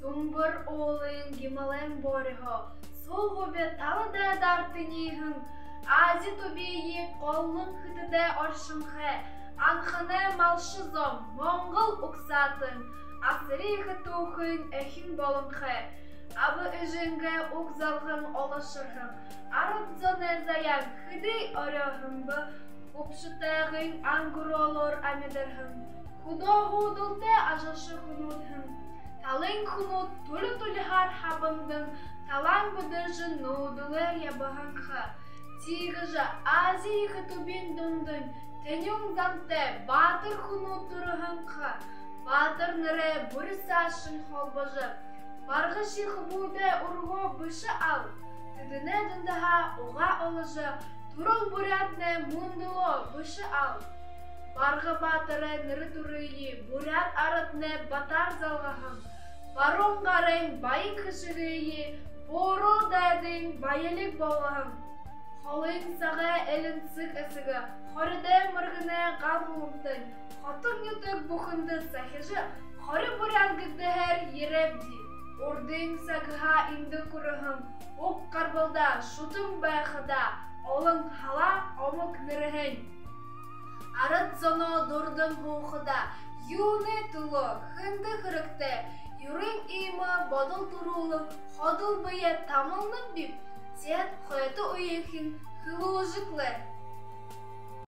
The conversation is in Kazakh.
Сумбыр олың гимален борығы, сол ғобе талы да дартынейхің, ази тобейі қолың хытыда оршынхы, анханы малшы зом, моңғыл ұқсатын, асыры хытуқын әхін болыңхы, абы үжінгі ұқзалғын олышырхың, арып зоны заян хыды орығыңбы, ұпшытағын аңғыр олыр амедірхің, худо худылды ажашы хунудхың, талын хунуд түлі хар хабыңдың, талан бұдыжы нудылы ябығыңхы, тиғыжы ази хытубин дундың, тенюң замте батыр хунуд тұрығыңхы, батыр ныры бұрысашын холбыжы, барғы шиқы бұйды ұрғы бұшы ал, тідіне дүндіға оға олыжы, турыл бурятны мұндылы бұшы ал. Барғы батыры ныры тұрыйы, бурят арытны батар залғағын, барон ғарың байын қышығыйы, бору дәдің байылық болғағын. Қолың саға әлін сық әсігі, қорыды мұрғыны қалғылымтын, қотыңютық бұқынды сәхежі, қоры бурят гүгдігер еребді. Ордың сағыға инді күріғын, оқ қарбылда, шутың байқыда, олың хала омық нырығын. Арыт зоно дұрдың ғуқыда, юны тұлы, хынды қырықты, юрын имы бодыл тұрулы, ходыл бұйы тамылның біп, тет қойты ойықын хылу ұжықлы.